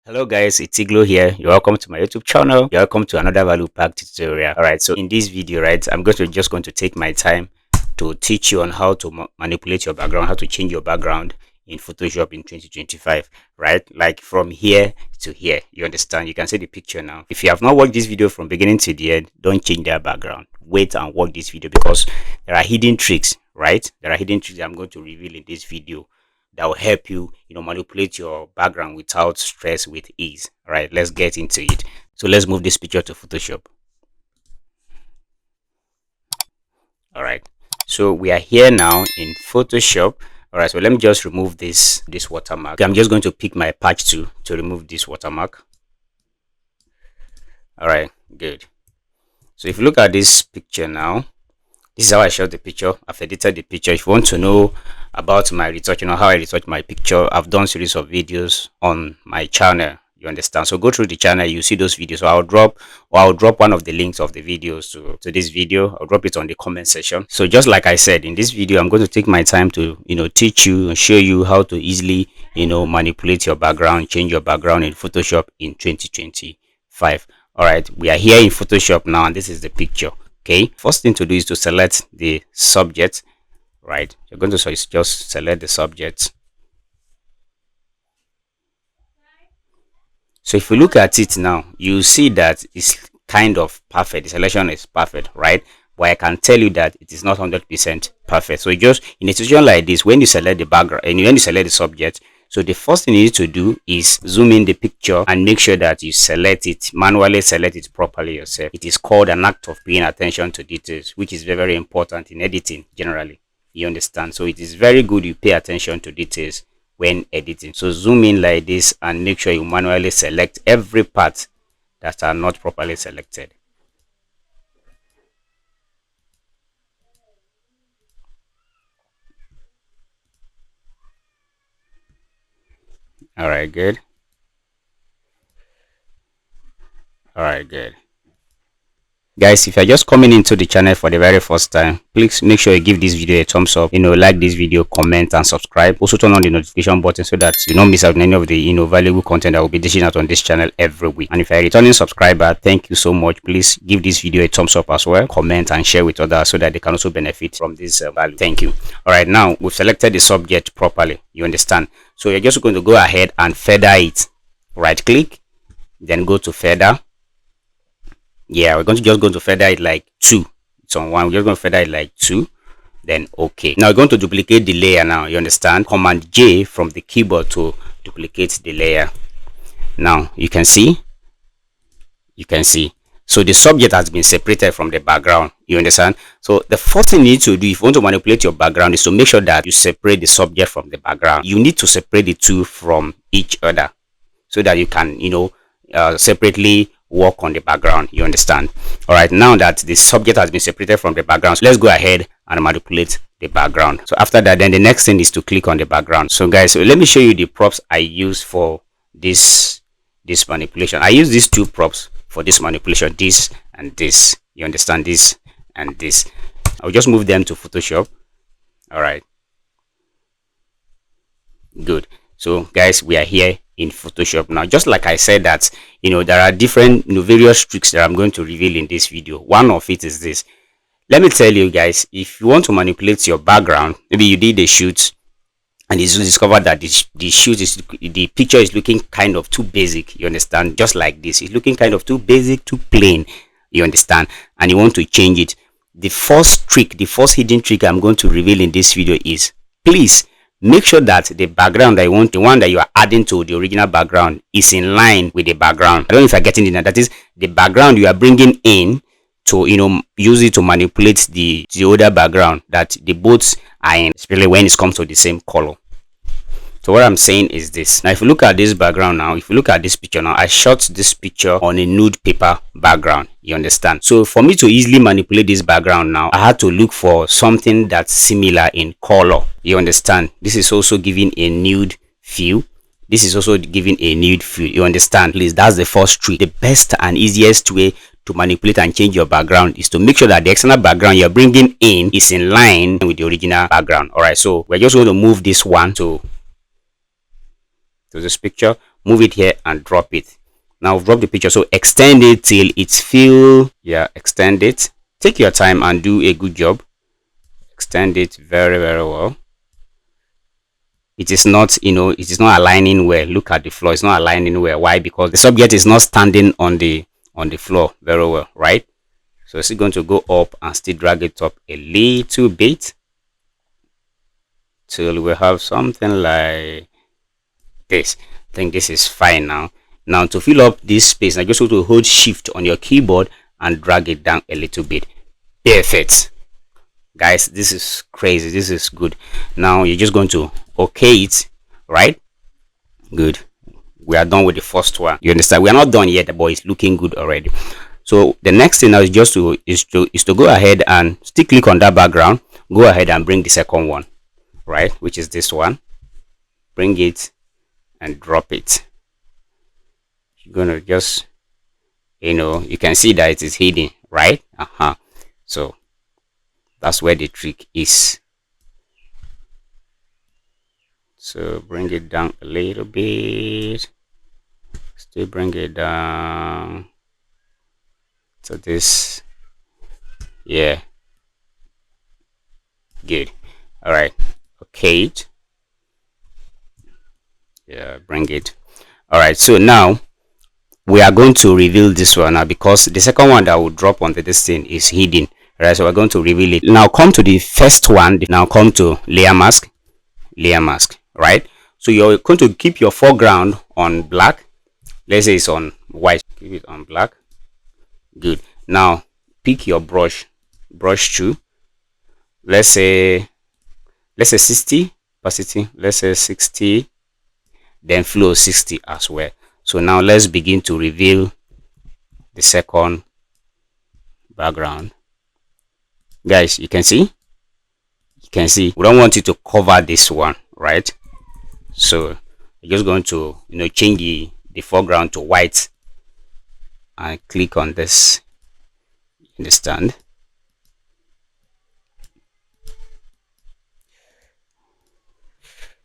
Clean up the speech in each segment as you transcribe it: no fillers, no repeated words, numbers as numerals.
Hello guys, it's Eglow here. You're welcome to my YouTube channel. You're welcome to another value pack tutorial. Alright, so in this video, right, I'm just going to take my time to teach you on how to manipulate your background, how to change your background in Photoshop in 2025, right? Like from here to here. You understand? You can see the picture now. If you have not watched this video from beginning to the end, don't change their background. Wait and watch this video because there are hidden tricks, right? There are hidden tricks I'm going to reveal in this video that will help you, manipulate your background without stress, with ease. All right, let's get into it. So let's move this picture to Photoshop. All right, so we are here now in Photoshop. All right, so let me just remove this watermark. Okay, I'm just going to pick my patch tool to remove this watermark. All right, good. So if you look at this picture now, this is how I shot the picture. I've edited the picture. If you want to know about my retouch, how I retouch my picture, I've done series of videos on my channel. You understand? So go through the channel, you see those videos. So I'll drop one of the links of the videos to this video. I'll drop it on the comment section. So just like I said, in this video, I'm going to take my time to teach you and show you how to easily manipulate your background, change your background in Photoshop in 2025. All right, we are here in Photoshop now, and this is the picture. Okay, first thing to do is to select the subject. Right, you're going to just select the subject. So if you look at it now, you see that it's kind of perfect. The selection is perfect, right? But I can tell you that it is not 100% perfect. So just in a situation like this, when you select the background and when you select the subject, so the first thing you need to do is zoom in the picture and make sure that you manually select it properly yourself. It is called an act of paying attention to details, which is very, very important in editing generally. You understand? So it is very good you pay attention to details when editing. So zoom in like this and make sure you manually select every part that are not properly selected. All right, good. All right, good. Guys, if you're just coming into the channel for the very first time, please make sure you give this video a thumbs up, like this video, comment and subscribe. Also turn on the notification button so that you don't miss out on any of the valuable content that will be dishing out on this channel every week. And if you're a returning subscriber, thank you so much. Please give this video a thumbs up as well, comment and share with others so that they can also benefit from this value. Thank you. All right, now we've selected the subject properly. You understand? So you're just going to go ahead and feather it. Right click, then go to feather. Yeah, we're just going to feather it like 2. It's on 1. We're just going to feather it like 2. Then okay. Now we're going to duplicate the layer now. You understand? Command J from the keyboard to duplicate the layer. Now you can see. So the subject has been separated from the background. You understand? So the first thing you need to do if you want to manipulate your background is to make sure that you separate the subject from the background. You need to separate the two from each other so that you can, separately work on the background. You understand? All right, now that the subject has been separated from the background, so let's go ahead and manipulate the background. So after that, then the next thing is to click on the background. So guys, so let me show you the props I use for this manipulation. I use these two props for this manipulation, this and this. You understand? This and this. I'll just move them to Photoshop. All right, good. So guys, we are here in Photoshop now. Just like I said that there are different various tricks that I'm going to reveal in this video. One of it is this. Let me tell you guys, if you want to manipulate your background, maybe you did a shoot and you discovered that the picture is looking kind of too basic. You understand? Just like this, it's looking kind of too basic, too plain. You understand? And you want to change it. The first hidden trick I'm going to reveal in this video is, please make sure that the background that you want, the one that you are adding to the original background, is in line with the background. I don't know if you're getting it now. That is the background you are bringing in to use it to manipulate the other background, that the both are in, especially when it comes to the same color. So what I'm saying is this. Now if you look at this background now, if you look at this picture now, I shot this picture on a nude paper background. You understand? So for me to easily manipulate this background now, I had to look for something that's similar in color. You understand? This is also giving a nude feel. This is also giving a nude feel. You understand? Please, that's the first trick. The best and easiest way to manipulate and change your background is to make sure that the external background you're bringing in is in line with the original background. All right, so we're just going to move this one to this picture. move it here and drop it. Now drop the picture, so extend it till it's feel, yeah, extend it, take your time and do a good job. Extend it very well. It is not, it is not aligning well. Look at the floor, it's not aligning well. Why? Because the subject is not standing on the floor very well, right? So it's going to go up and still drag it up a little bit till we have something like this. I think this is fine now. Now to fill up this space, I just want to hold shift on your keyboard and drag it down a little bit. Perfect, guys, this is crazy, this is good. Now you're just going to okay it, right? Good, we are done with the first one. You understand, we are not done yet, but it's looking good already. So the next thing now is just to go ahead and still click on that background, go ahead and bring the second one, right, which is this one. Bring it and drop it. You're gonna just, you can see that it is hidden, right? So that's where the trick is. So bring it down a little bit, still bring it down to this, yeah, good. All right, okay, yeah, bring it. All right, so now we are going to reveal this one now, because the second one that will drop onto this thing is hidden, right? So we're going to reveal it. Now come to the first one, now come to layer mask, right? So you're going to keep your foreground on black. Let's say it's on white, keep it on black. Good. Now pick your brush tool. Let's say 60 opacity, let's say 60, then flow 60 as well. So now let's begin to reveal the second background. Guys, you can see we don't want it to cover this one, right? So we're just going to change the foreground to white and click on this. Understand?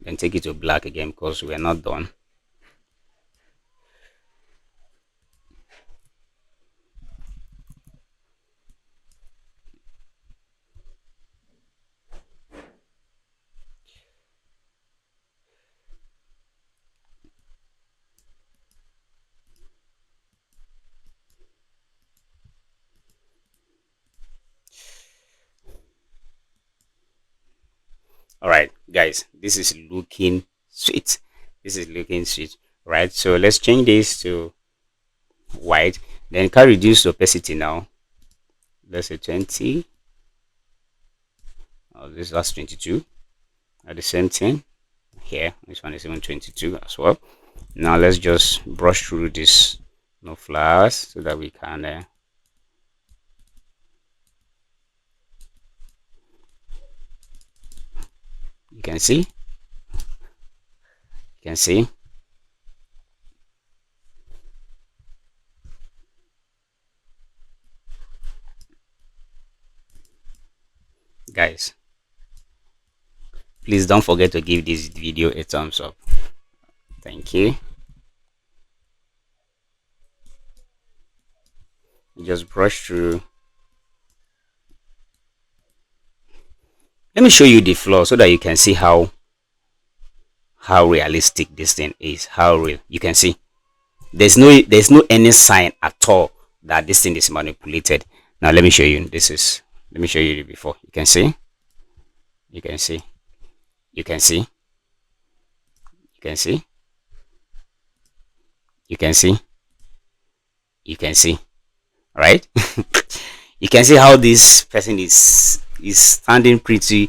Then take it to black again, because we're not done. All right, guys, this is looking sweet. Right? So let's change this to white, then can reduce the opacity now. Let's say 20. That's 22. At the same thing here, this one is even 22 as well. Now let's just brush through this flowers so that we can you can see guys, please don't forget to give this video a thumbs up. Thank you. Just brush through. Let me show you the floor so that you can see how realistic this thing is, how real. You can see there's no any sign at all that this thing is manipulated. Now let me show you. Let me show you before. You can see right? You can see how this person is standing pretty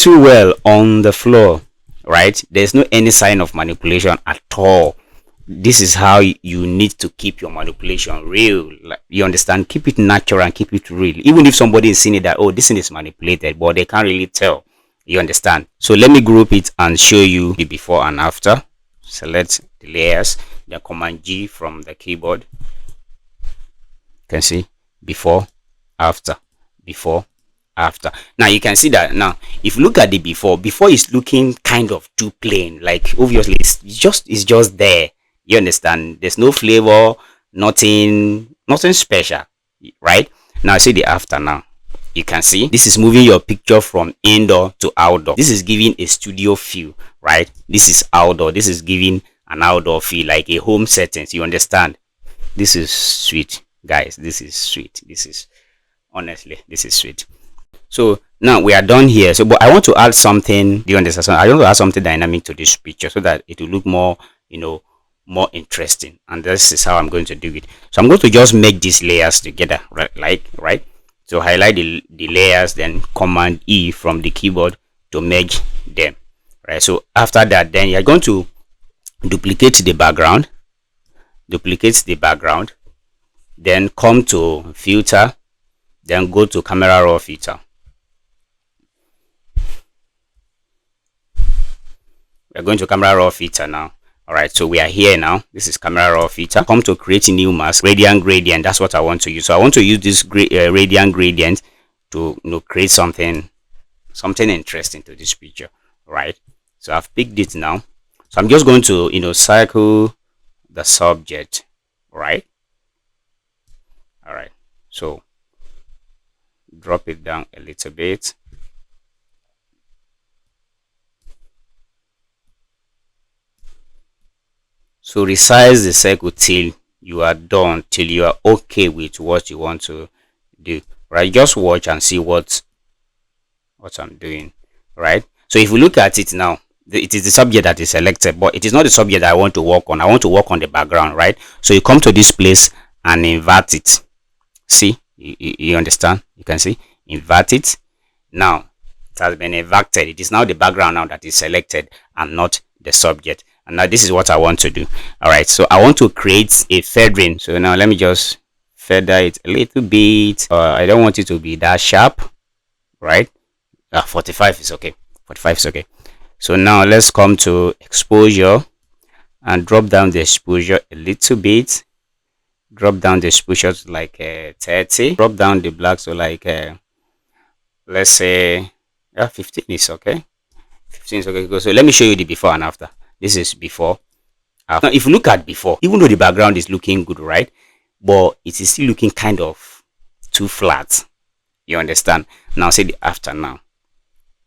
well on the floor, right? There's no any sign of manipulation at all. This is how you need to keep your manipulation real. Like, you understand? Keep it natural and keep it real. Even if somebody is seeing it that, oh, this thing is manipulated, but they can't really tell. You understand? So let me group it and show you the before and after. Select the layers, then Command G from the keyboard. You can see before, after, after. Now you can see that now if you look at the before is looking kind of too plain, like obviously it's just there. You understand? There's no flavor, nothing special, right? Now see the after. Now you can see this is moving your picture from indoor to outdoor. This is giving a studio feel, right? This is outdoor, this is giving an outdoor feel, like a home settings. You understand? This is sweet, guys. This is sweet. This is, honestly, this is sweet. So now we are done here. So but I want to add something. Do you understand? So I want to add something dynamic to this picture so that it will look more, more interesting. And this is how I'm going to do it. So I'm going to just make these layers together, right. So highlight the layers, then Command E from the keyboard to merge them, right? So after that, then you're going to duplicate the background, then come to filter, then go to camera raw filter. We're going to camera raw filter now. All right, so we are here now. This is camera raw filter. Come to create a new mask, radiant gradient. That's what I want to use. So I want to use this radiant gradient to create something interesting to this picture, right? So I've picked it now. So I'm just going to circle the subject, right? All right, so drop it down a little bit. So resize the circle till you are done, till you are okay with what you want to do, right? Just watch and see what I'm doing, right? So if we look at it now, it is the subject that is selected, but it is not the subject that I want to work on. I want to work on the background, right? So you come to this place and invert it. See, you understand? You can see, invert it. Now it has been inverted. It is now the background now that is selected and not the subject. And now this is what I want to do. All right, so I want to create a feathering. So now let me just feather it a little bit. I don't want it to be that sharp, right? 45 is okay. 45 is okay. So now let's come to exposure and drop down the exposure a little bit. Drop down the exposure to like 30. Drop down the black to like let's say 15 is okay. 15 is okay. So let me show you the before and after. This is before. Now if you look at before, even though the background is looking good, right, but it is still looking kind of too flat. You understand? Now see the after. Now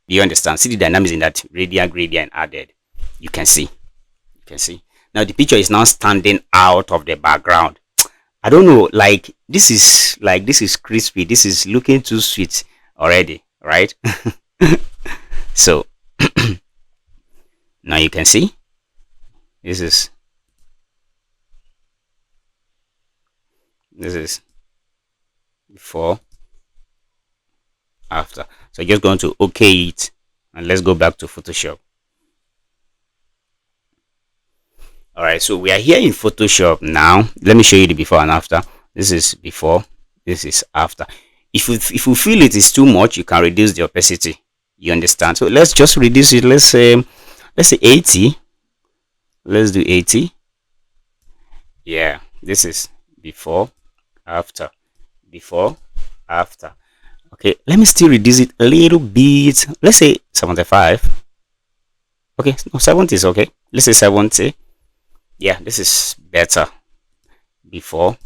you understand? See the dynamics in that radiant gradient added. You can see now the picture is now standing out of the background. I don't know, like this is crispy. This is looking too sweet already, right? So now you can see this is before, after. So just going to okay it, and let's go back to Photoshop. All right, so we are here in Photoshop now. Let me show you the before and after. This is before, this is after. If you feel it is too much, you can reduce the opacity. You understand? So let's just reduce it. Let's say 80. Let's do 80. Yeah, this is before, after, before, after. Okay, let me still reduce it a little bit. Let's say 75. Okay, no, 70 is okay. Let's say 70. Yeah, this is better. Before,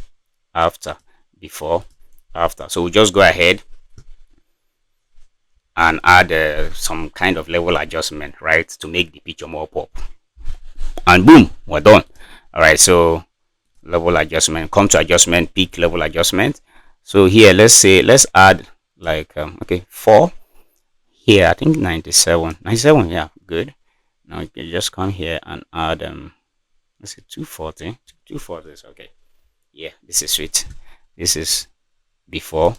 after, before, after. So we'll just go ahead and add some kind of level adjustment, right, to make the picture more pop. And boom, we're done. All right, so level adjustment, come to adjustment, pick level adjustment. So here, let's add like okay, 4 here. I think 97, yeah, good. Now you can just come here and add let's say 240. 240 is okay. Yeah, this is sweet. This is before,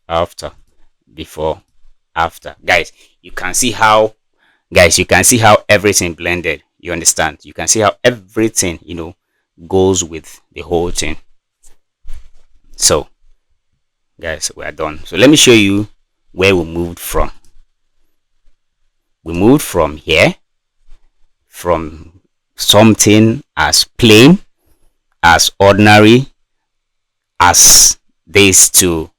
after, before, after. Guys, you can see how everything blended. You understand? You can see how everything goes with the whole thing. So guys, we are done. So let me show you where we moved from. We moved from here, from something as plain, as ordinary as this, to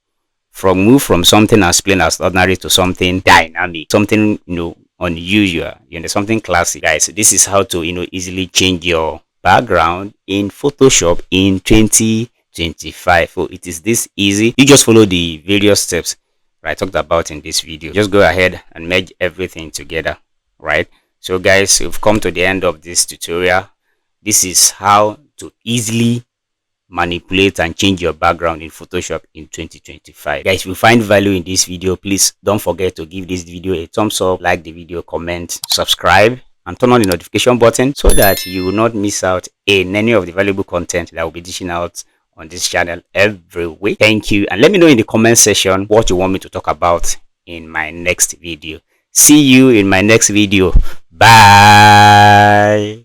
from move from something as plain as ordinary to something dynamic, something unusual, something classic. Guys, this is how to easily change your background in Photoshop in 2025. So it is this easy. You just follow the various steps I talked about in this video. Just go ahead and merge everything together, right? So guys, we've come to the end of this tutorial. This is how to easily manipulate and change your background in Photoshop in 2025. Guys, if you find value in this video, please don't forget to give this video a thumbs up, like the video, comment, subscribe, and turn on the notification button so that you will not miss out in any of the valuable content that will be dishing out on this channel every week. Thank you, and let me know in the comment section what you want me to talk about in my next video. See you in my next video. Bye.